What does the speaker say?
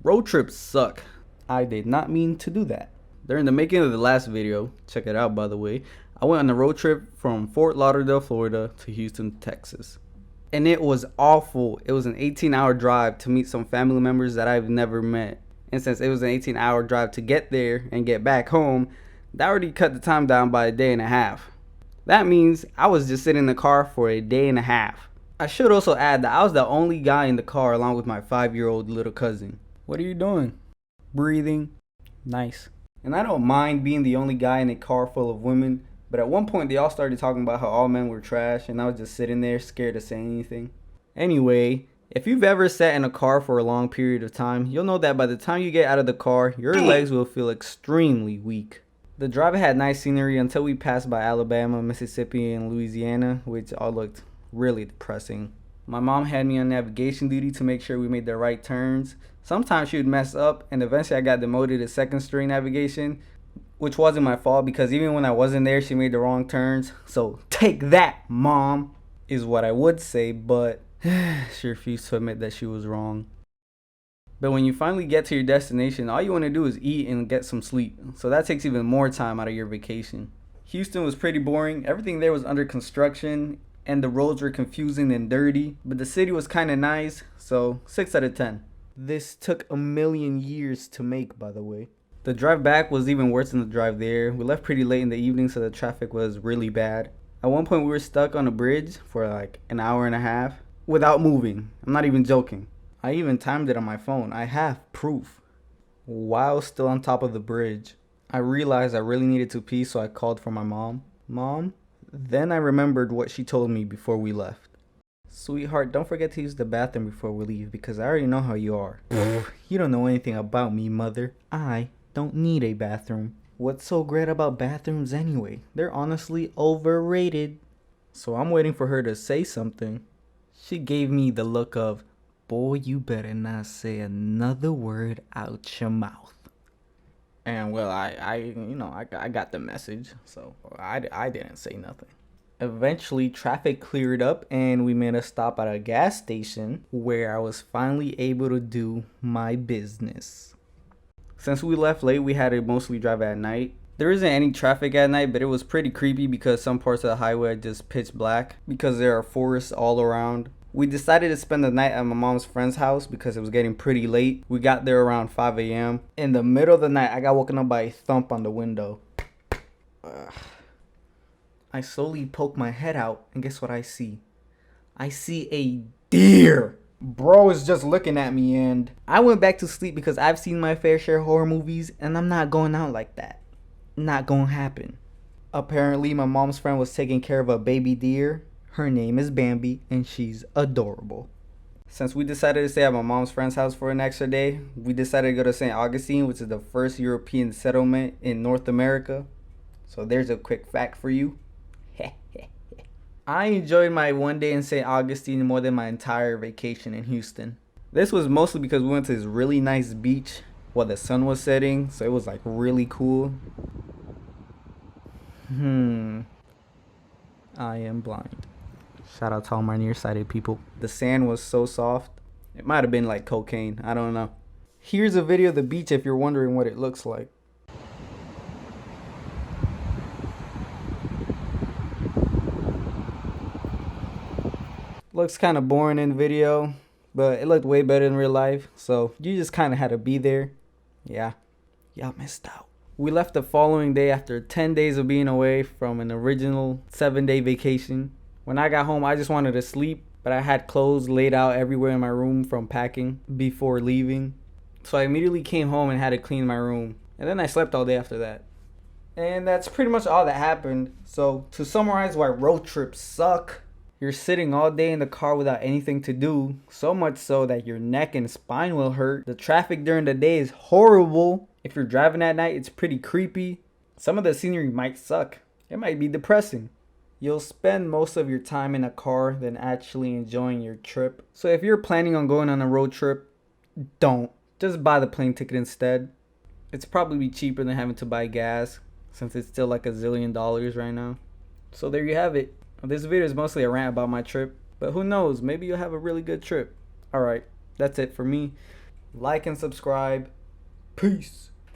Road trips suck. I did not mean to do that. During the making of the last video, check it out by the way, I went on a road trip from Fort Lauderdale, Florida to Houston, Texas. And it was awful. It was an 18-hour drive to meet some family members that I've never met. And since it was an 18-hour drive to get there and get back home, that already cut the time down by a day and a half. That means I was just sitting in the car for a day and a half. I should also add that I was the only guy in the car along with my 5-year-old little cousin. What are you doing? Breathing. Nice. And I don't mind being the only guy in a car full of women, but at one point they all started talking about how all men were trash, and I was just sitting there scared to say anything. Anyway, if you've ever sat in a car for a long period of time, you'll know that by the time you get out of the car, your legs will feel extremely weak. The drive had nice scenery until we passed by Alabama, Mississippi, and Louisiana, which all looked really depressing. My mom had me on navigation duty to make sure we made the right turns. Sometimes she would mess up, and eventually I got demoted to second string navigation, which wasn't my fault because even when I wasn't there, she made the wrong turns. So take that, Mom, is what I would say, but she refused to admit that she was wrong. But when you finally get to your destination, all you want to do is eat and get some sleep. So that takes even more time out of your vacation. Houston was pretty boring. Everything there was under construction and the roads were confusing and dirty, but the city was kind of nice, so 6 out of 10. This took a million years to make, by the way. The drive back was even worse than the drive there. We left pretty late in the evening, so the traffic was really bad. At one point we were stuck on a bridge for like an hour and a half without moving. I'm not even joking. I even timed it on my phone. I have proof. While still on top of the bridge, I realized I really needed to pee, so I called for my mom. Mom? Then I remembered what she told me before we left. Sweetheart, don't forget to use the bathroom before we leave because I already know how you are. You don't know anything about me, mother. I don't need a bathroom. What's so great about bathrooms anyway? They're honestly overrated. So I'm waiting for her to say something. She gave me the look of, boy, you better not say another word out your mouth. And well, I got the message, so I didn't say nothing. Eventually, traffic cleared up and we made a stop at a gas station where I was finally able to do my business. Since we left late, we had to mostly drive at night. There isn't any traffic at night, but it was pretty creepy because some parts of the highway are just pitch black because there are forests all around. We decided to spend the night at my mom's friend's house because it was getting pretty late. We got there around 5 a.m. In the middle of the night, I got woken up by a thump on the window. I slowly poke my head out, and guess what I see? I see a deer. Bro is just looking at me, and I went back to sleep because I've seen my fair share of horror movies, and I'm not going out like that. Not gonna happen. Apparently, my mom's friend was taking care of a baby deer. Her name is Bambi, and she's adorable. Since we decided to stay at my mom's friend's house for an extra day, we decided to go to St. Augustine, which is the first European settlement in North America. So there's a quick fact for you. I enjoyed my one day in St. Augustine more than my entire vacation in Houston. This was mostly because we went to this really nice beach while the sun was setting, so it was like really cool. I am blind. Shout out to all my nearsighted people. The sand was so soft. It might have been like cocaine. I don't know. Here's a video of the beach if you're wondering what it looks like. Looks kind of boring in video, but it looked way better in real life. So you just kind of had to be there. Yeah, y'all missed out. We left the following day after 10 days of being away from an original 7-day vacation. When I got home, I just wanted to sleep, but I had clothes laid out everywhere in my room from packing before leaving. So I immediately came home and had to clean my room. And then I slept all day after that. And that's pretty much all that happened. So to summarize why road trips suck, you're sitting all day in the car without anything to do, so much so that your neck and spine will hurt. The traffic during the day is horrible. If you're driving at night, it's pretty creepy. Some of the scenery might suck. It might be depressing. You'll spend most of your time in a car than actually enjoying your trip. So if you're planning on going on a road trip, don't. Just buy the plane ticket instead. It's probably cheaper than having to buy gas since it's still like $1 zillion right now. So there you have it. This video is mostly a rant about my trip, but who knows, maybe you'll have a really good trip. Alright, that's it for me. like and subscribe. Peace.